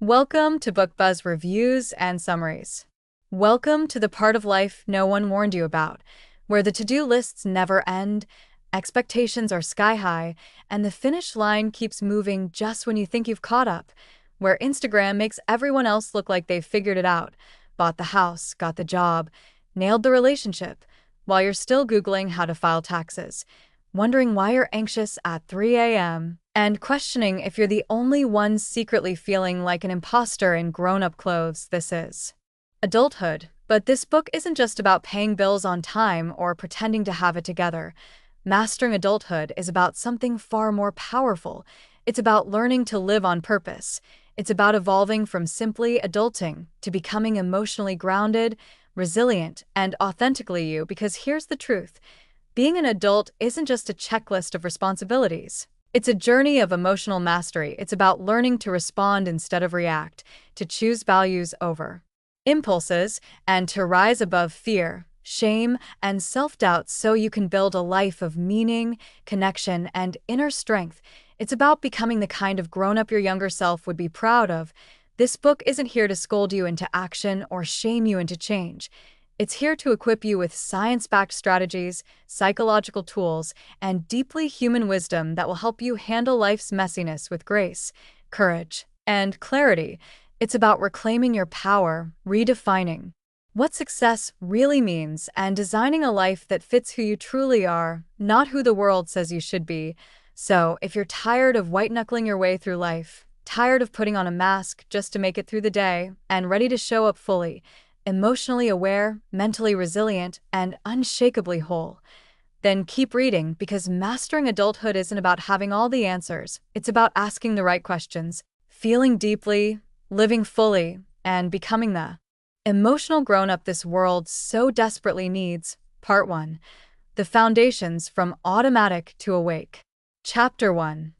Welcome to Book Buzz reviews and summaries. Welcome to the part of life no one warned you about, where the to-do lists never end, expectations are sky high, and the finish line keeps moving just when you think you've caught up, where Instagram makes everyone else look like they've figured it out, bought the house, got the job, nailed the relationship, while you're still Googling how to file taxes, wondering why you're anxious at 3 a.m., and questioning if you're the only one secretly feeling like an imposter in grown-up clothes. This is Adulthood, but this book isn't just about paying bills on time or pretending to have it together. Mastering adulthood is about something far more powerful. It's about learning to live on purpose. It's about evolving from simply adulting to becoming emotionally grounded, resilient, and authentically you, because here's the truth. Being an adult isn't just a checklist of responsibilities. It's a journey of emotional mastery. It's about learning to respond instead of react, to choose values over impulses, and to rise above fear, shame, and self-doubt so you can build a life of meaning, connection, and inner strength. It's about becoming the kind of grown-up your younger self would be proud of. This book isn't here to scold you into action or shame you into change. It's here to equip you with science-backed strategies, psychological tools, and deeply human wisdom that will help you handle life's messiness with grace, courage, and clarity. It's about reclaiming your power, redefining what success really means, and designing a life that fits who you truly are, not who the world says you should be. So, if you're tired of white-knuckling your way through life, tired of putting on a mask just to make it through the day, and ready to show up fully, emotionally aware, mentally resilient, and unshakably whole, then keep reading, because mastering adulthood isn't about having all the answers. It's about asking the right questions, feeling deeply, living fully, and becoming the emotional grown-up this world so desperately needs. Part 1. The Foundations from Automatic to Awake. Chapter 1.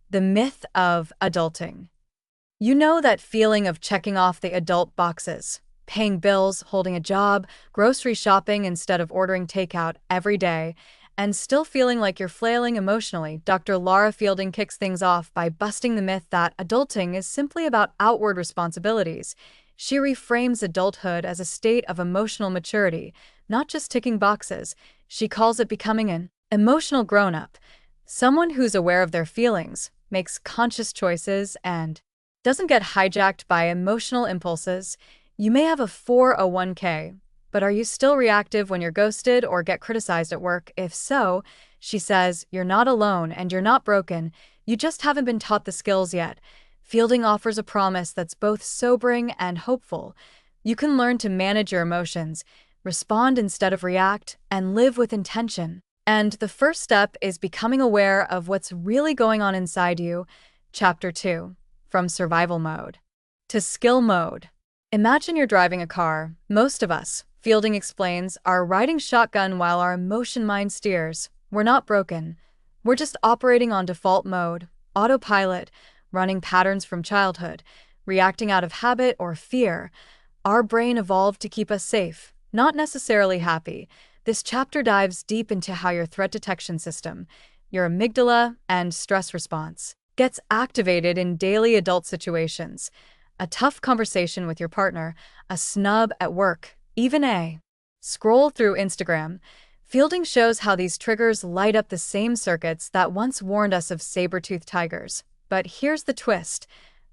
The Myth of Adulting. You know that feeling of checking off the adult boxes, paying bills, holding a job, grocery shopping instead of ordering takeout every day, and still feeling like you're flailing emotionally. Dr. Lara kicks things off by busting the myth that adulting is simply about outward responsibilities. She reframes adulthood as a state of emotional maturity, not just ticking boxes. She calls it becoming an emotional grown-up, someone who's aware of their feelings, makes conscious choices, and doesn't get hijacked by emotional impulses. You may have a 401k, but are you still reactive when you're ghosted or get criticized at work? If so, she says, you're not alone and you're not broken. You just haven't been taught the skills yet. Fielding offers a promise that's both sobering and hopeful. You can learn to manage your emotions, respond instead of react, and live with intention. And the first step is becoming aware of what's really going on inside you. Chapter 2. From Survival Mode to Skill Mode. Imagine you're driving a car. Most of us, Fielding explains, are riding shotgun while our emotion mind steers. We're not broken. We're just operating on default mode, autopilot, running patterns from childhood, reacting out of habit or fear. Our brain evolved to keep us safe, not necessarily happy. This chapter dives deep into how your threat detection system, your amygdala and stress response, gets activated in daily adult situations. A tough conversation with your partner, a snub at work, even a scroll through Instagram. Fielding shows how these triggers light up the same circuits that once warned us of saber-toothed tigers. But here's the twist.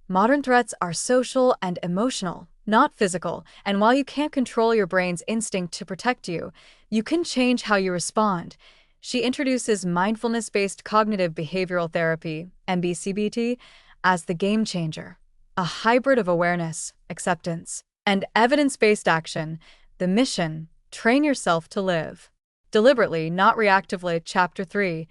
Modern threats are social and emotional, not physical, and while you can't control your brain's instinct to protect you, you can change how you respond. She introduces mindfulness-based cognitive behavioral therapy, MBCBT, as the game changer. A hybrid of awareness, acceptance, and evidence-based action. The mission: train yourself to live deliberately, not reactively. Chapter 3.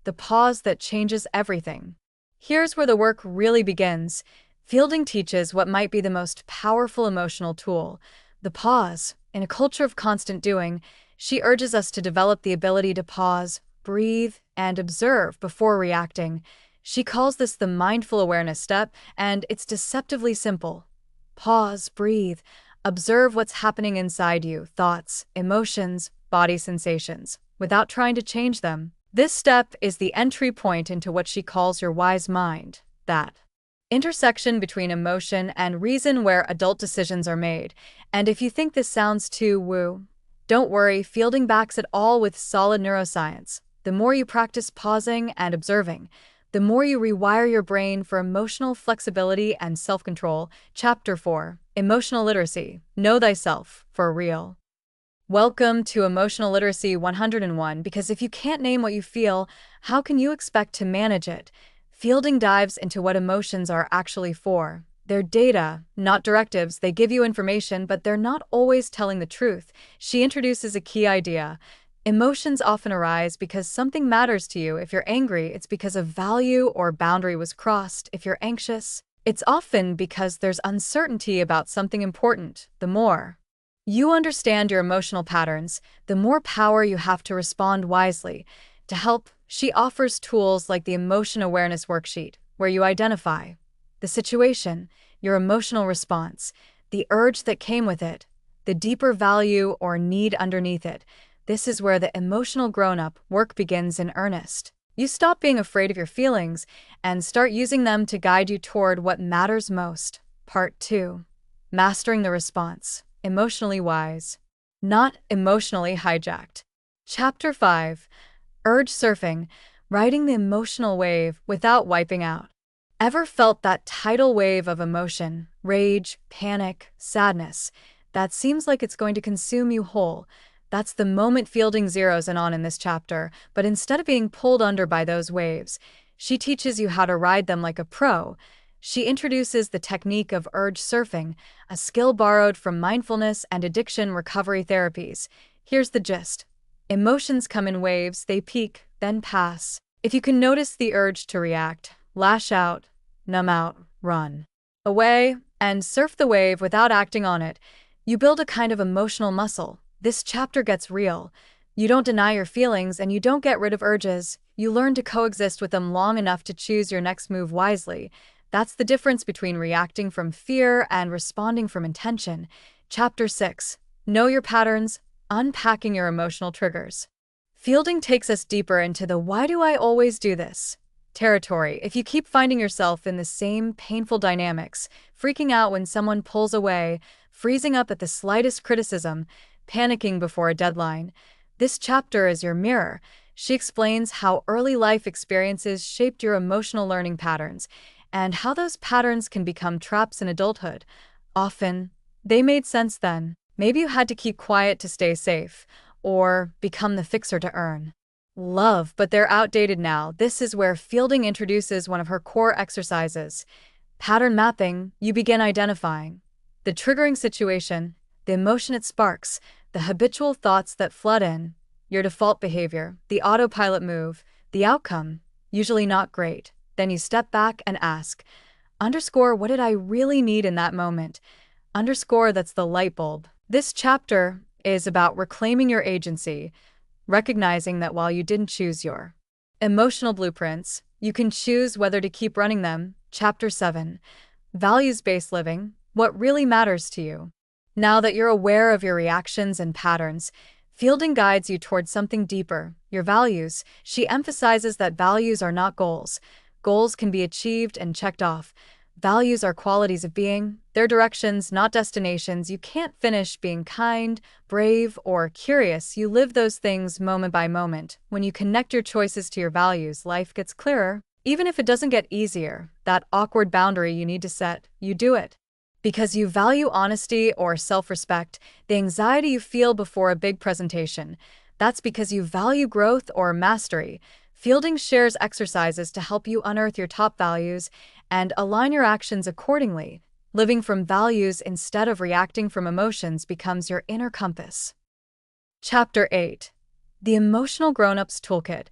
The Pause That Changes Everything. Here's where the work really begins. Fielding teaches what might be the most powerful emotional tool, the pause. In a culture of constant doing, she urges us to develop the ability to pause, breathe, and observe before reacting. She calls this the mindful awareness step, and it's deceptively simple. Pause, breathe, observe what's happening inside you, thoughts, emotions, body sensations, without trying to change them. This step is the entry point into what she calls your wise mind, that intersection between emotion and reason where adult decisions are made. And if you think this sounds too woo, don't worry, Fielding backs it all with solid neuroscience. The more you practice pausing and observing, the more you rewire your brain for emotional flexibility and self-control. Chapter 4. Emotional Literacy. Know Thyself, for real. Welcome to Emotional Literacy 101, because if you can't name what you feel, how can you expect to manage it? Fielding dives into what emotions are actually for. They're data, not directives. They give you information, but they're not always telling the truth. She introduces a key idea. Emotions often arise because something matters to you. If you're angry, it's because a value or boundary was crossed. If you're anxious, it's often because there's uncertainty about something important. The more you understand your emotional patterns, the more power you have to respond wisely. To help, she offers tools like the Emotion Awareness Worksheet, where you identify the situation, your emotional response, the urge that came with it, the deeper value or need underneath it. This is where the emotional grown-up work begins in earnest. You stop being afraid of your feelings and start using them to guide you toward what matters most. Part 2. Mastering the Response. Emotionally Wise, Not Emotionally Hijacked. Chapter 5. Urge Surfing. Riding the emotional wave without wiping out. Ever felt that tidal wave of emotion, rage, panic, sadness, that seems like it's going to consume you whole? That's the moment Fielding zeroes in on in this chapter, but instead of being pulled under by those waves, she teaches you how to ride them like a pro. She introduces the technique of urge surfing, a skill borrowed from mindfulness and addiction recovery therapies. Here's the gist. Emotions come in waves, they peak, then pass. If you can notice the urge to react, lash out, numb out, run away, and surf the wave without acting on it, you build a kind of emotional muscle. This chapter gets real. You don't deny your feelings and you don't get rid of urges. You learn to coexist with them long enough to choose your next move wisely. That's the difference between reacting from fear and responding from intention. Chapter 6. Know Your Patterns. Unpacking Your Emotional Triggers. Fielding takes us deeper into the "why do I always do this" territory. If you keep finding yourself in the same painful dynamics, freaking out when someone pulls away, freezing up at the slightest criticism, panicking before a deadline, this chapter is your mirror. She explains how early life experiences shaped your emotional learning patterns and how those patterns can become traps in adulthood. Often, they made sense then. Maybe you had to keep quiet to stay safe, or become the fixer to earn love, but they're outdated now. This is where Fielding introduces one of her core exercises. Pattern mapping. You begin identifying the triggering situation, the emotion it sparks, the habitual thoughts that flood in, your default behavior, the autopilot move, the outcome, usually not great. Then you step back and ask, what did I really need in that moment? That's the light bulb. This chapter is about reclaiming your agency, recognizing that while you didn't choose your emotional blueprints, you can choose whether to keep running them. Chapter 7. Values-Based Living. What really matters to you. Now that you're aware of your reactions and patterns, Fielding guides you towards something deeper, your values. She emphasizes that values are not goals. Goals can be achieved and checked off. Values are qualities of being. They're directions, not destinations. You can't finish being kind, brave, or curious. You live those things moment by moment. When you connect your choices to your values, life gets clearer. Even if it doesn't get easier, that awkward boundary you need to set, you do it. Because you value honesty or self-respect, the anxiety you feel before a big presentation, that's because you value growth or mastery. Fielding shares exercises to help you unearth your top values and align your actions accordingly. Living from values instead of reacting from emotions becomes your inner compass. Chapter 8. The Emotional Grown-Ups Toolkit.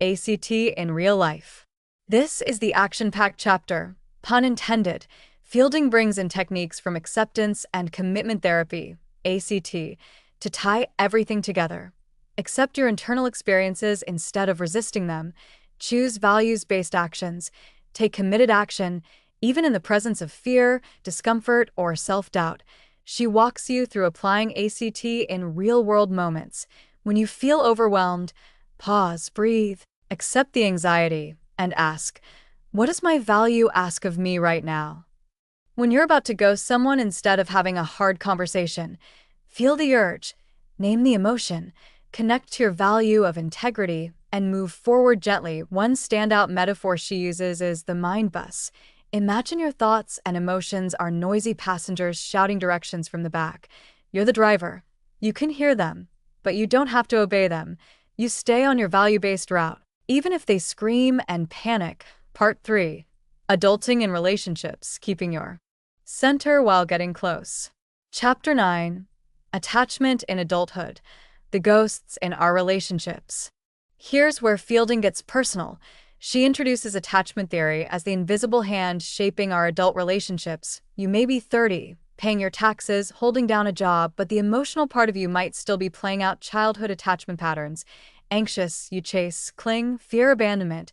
ACT in Real Life. This is the action-packed chapter, pun intended. Fielding brings in techniques from acceptance and commitment therapy, ACT, to tie everything together. Accept your internal experiences instead of resisting them. Choose values-based actions. Take committed action, even in the presence of fear, discomfort, or self-doubt. She walks you through applying ACT in real-world moments. When you feel overwhelmed, pause, breathe, accept the anxiety, and ask, What does my value ask of me right now? When you're about to ghost someone instead of having a hard conversation, feel the urge, name the emotion, connect to your value of integrity, and move forward gently. One standout metaphor she uses is the mind bus. Imagine your thoughts and emotions are noisy passengers shouting directions from the back. You're the driver. You can hear them, but you don't have to obey them. You stay on your value-based route, even if they scream and panic. Part 3. Adulting in Relationships, Keeping Your Center While Getting Close. Chapter 9. Attachment in Adulthood, The Ghosts in Our Relationships. Here's where Fielding gets personal. She introduces attachment theory as the invisible hand shaping our adult relationships. You may be 30, paying your taxes, holding down a job, but the emotional part of you might still be playing out childhood attachment patterns. Anxious, you chase, cling, fear abandonment.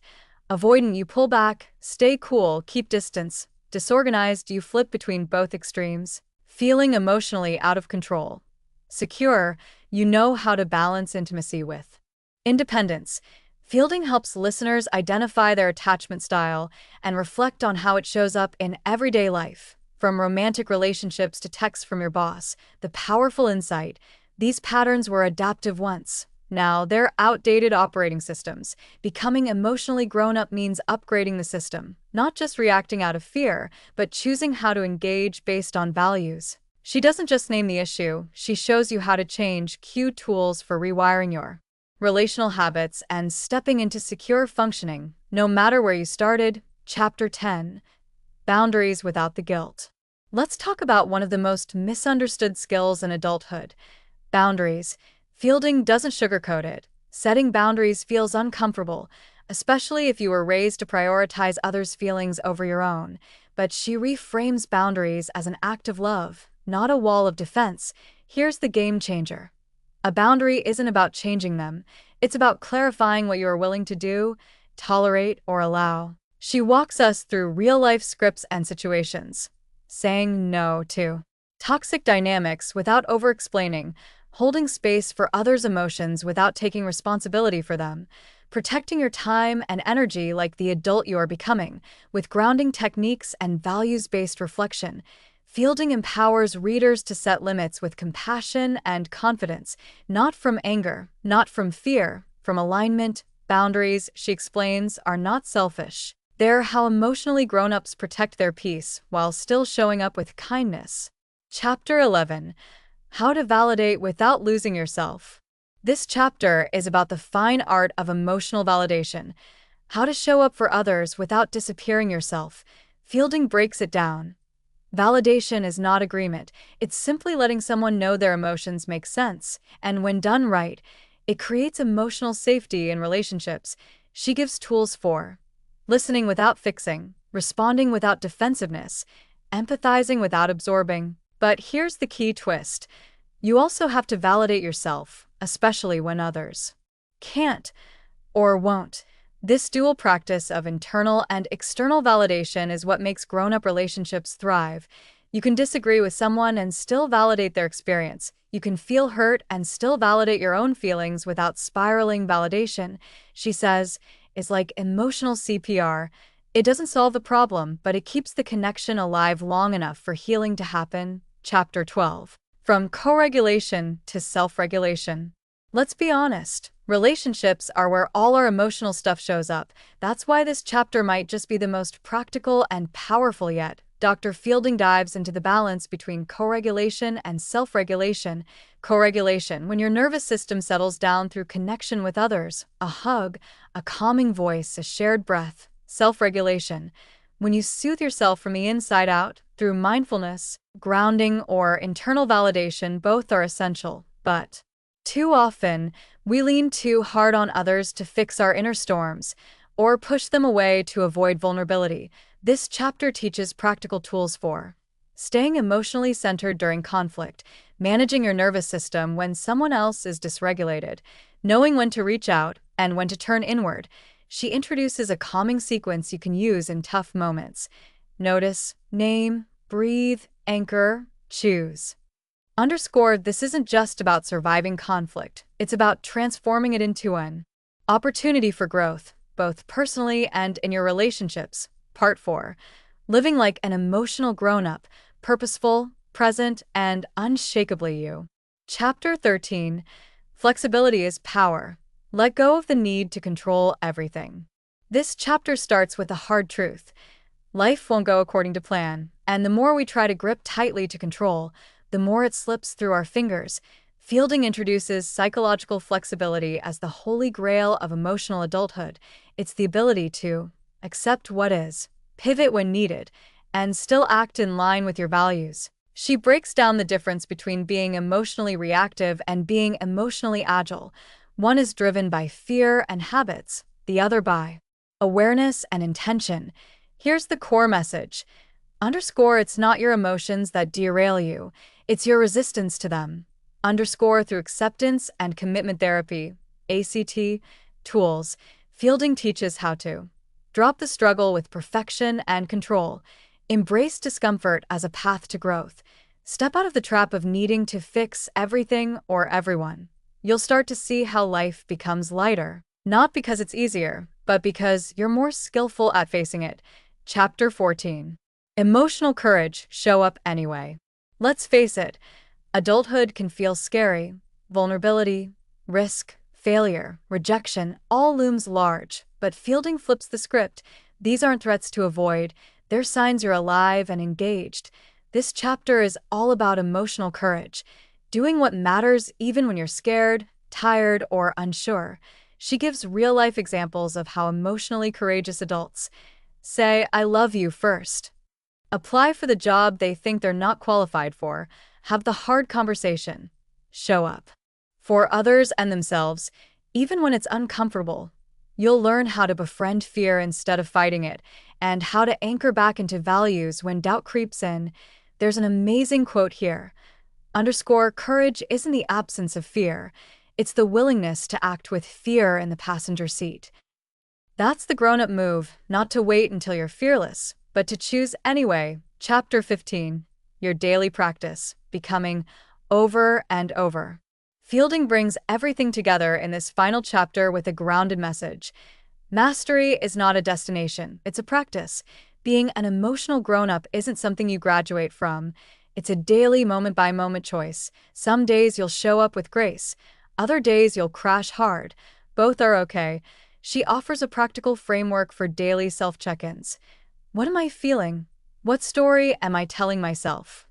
Avoidant, you pull back, stay cool, keep distance. Disorganized, you flip between both extremes. Feeling emotionally out of control. Secure, you know how to balance intimacy with independence. Fielding helps listeners identify their attachment style and reflect on how it shows up in everyday life. From romantic relationships to texts from your boss, the powerful insight: these patterns were adaptive once. Now they're outdated operating systems. Becoming emotionally grown-up means upgrading the system, not just reacting out of fear, but choosing how to engage based on values. She doesn't just name the issue, she shows you how to change cue tools for rewiring your relational habits and stepping into secure functioning, no matter where you started. Chapter 10. Boundaries Without the Guilt. Let's talk about one of the most misunderstood skills in adulthood: boundaries. Fielding doesn't sugarcoat it. Setting boundaries feels uncomfortable, especially if you were raised to prioritize others' feelings over your own. But she reframes boundaries as an act of love, not a wall of defense. Here's the game changer. A boundary isn't about changing them. It's about clarifying what you are willing to do, tolerate, or allow. She walks us through real-life scripts and situations. Saying no to toxic dynamics without over-explaining, holding space for others' emotions without taking responsibility for them, protecting your time and energy like the adult you are becoming, with grounding techniques and values-based reflection. Fielding empowers readers to set limits with compassion and confidence, not from anger, not from fear, from alignment. Boundaries, she explains, are not selfish. They're how emotionally grown-ups protect their peace while still showing up with kindness. Chapter 11. How to Validate Without Losing Yourself. This chapter is about the fine art of emotional validation, how to show up for others without disappearing yourself. Fielding breaks it down. Validation is not agreement. It's simply letting someone know their emotions make sense, and when done right, it creates emotional safety in relationships. She gives tools for listening without fixing, responding without defensiveness, empathizing without absorbing. But here's the key twist. You also have to validate yourself, especially when others can't or won't. This dual practice of internal and external validation is what makes grown-up relationships thrive. You can disagree with someone and still validate their experience. You can feel hurt and still validate your own feelings without spiraling. Validation, she says, is like emotional CPR. It doesn't solve the problem, but it keeps the connection alive long enough for healing to happen. Chapter 12. From co-regulation to self-regulation. Let's be honest, relationships are where all our emotional stuff shows up. That's why this chapter might just be the most practical and powerful yet. Dr. Fielding dives into the balance between co-regulation and self-regulation. Co-regulation, when your nervous system settles down through connection with others, a hug, a calming voice, a shared breath. Self-regulation, when you soothe yourself from the inside out, through mindfulness, grounding, or internal validation. Both are essential, but too often, we lean too hard on others to fix our inner storms, or push them away to avoid vulnerability. This chapter teaches practical tools for staying emotionally centered during conflict, managing your nervous system when someone else is dysregulated, knowing when to reach out and when to turn inward. She introduces a calming sequence you can use in tough moments. Notice, name, breathe, anchor, choose. Underscored, this isn't just about surviving conflict. It's about transforming it into an opportunity for growth. both personally and in your relationships. Part 4. Living like an emotional grown-up, purposeful, present, and unshakably you. Chapter 13. Flexibility is power. Let go of the need to control everything. This chapter starts with a hard truth. Life won't go according to plan, and the more we try to grip tightly to control, the more it slips through our fingers. Fielding introduces psychological flexibility as the holy grail of emotional adulthood. It's the ability to accept what is, pivot when needed, and still act in line with your values. She breaks down the difference between being emotionally reactive and being emotionally agile. One is driven by fear and habits, the other by awareness and intention. Here's the core message. Underscore, it's not your emotions that derail you, it's your resistance to them. Underscore, through acceptance and commitment therapy, ACT, tools, Fielding teaches how to drop the struggle with perfection and control, embrace discomfort as a path to growth, step out of the trap of needing to fix everything or everyone. You'll start to see how life becomes lighter, not because it's easier, but because you're more skillful at facing it. Chapter 14. Emotional courage, show up anyway. Let's face it, adulthood can feel scary. Vulnerability, risk, failure, rejection, all looms large. But Fielding flips the script. These aren't threats to avoid, they're signs you're alive and engaged. This chapter is all about emotional courage, doing what matters even when you're scared, tired, or unsure. She gives real-life examples of how emotionally courageous adults say, I love you first. Apply for the job they think they're not qualified for. Have the hard conversation. Show up for others and themselves, even when it's uncomfortable. You'll learn how to befriend fear instead of fighting it, and how to anchor back into values when doubt creeps in. There's an amazing quote here. Underscore, courage isn't the absence of fear. It's the willingness to act with fear in the passenger seat. That's the grown-up move, not to wait until you're fearless, but to choose anyway. Chapter 15. Your daily practice, becoming over and over. Fielding brings everything together in this final chapter with a grounded message. Mastery is not a destination, it's a practice. Being an emotional grown-up isn't something you graduate from. It's a daily, moment-by-moment choice. Some days you'll show up with grace. Other days you'll crash hard. Both are okay. She offers a practical framework for daily self-check-ins. What am I feeling? What story am I telling myself?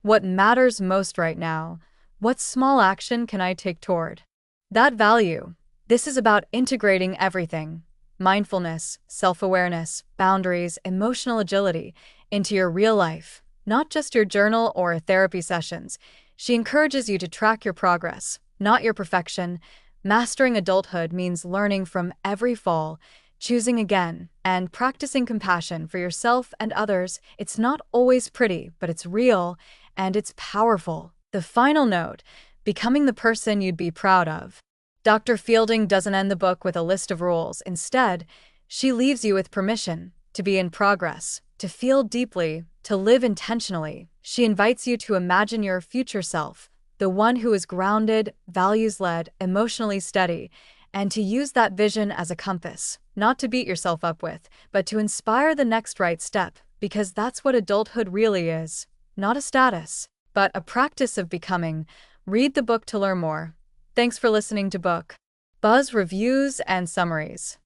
What matters most right now? What small action can I take toward that value? This is about integrating everything: mindfulness, self-awareness, boundaries, emotional agility into your real life, not just your journal or therapy sessions. She encourages you to track your progress, not your perfection. Mastering adulthood means learning from every fall, choosing again, and practicing compassion for yourself and others. It's not always pretty, but it's real, and it's powerful. The final note: becoming the person you'd be proud of. Dr. Fielding doesn't end the book with a list of rules. Instead, she leaves you with permission to be in progress, to feel deeply, to live intentionally. She invites you to imagine your future self, the one who is grounded, values-led, emotionally steady, and to use that vision as a compass, not to beat yourself up with, but to inspire the next right step, because that's what adulthood really is. Not a status, but a practice of becoming. Read the book to learn more. Thanks for listening to Book Buzz Reviews and Summaries.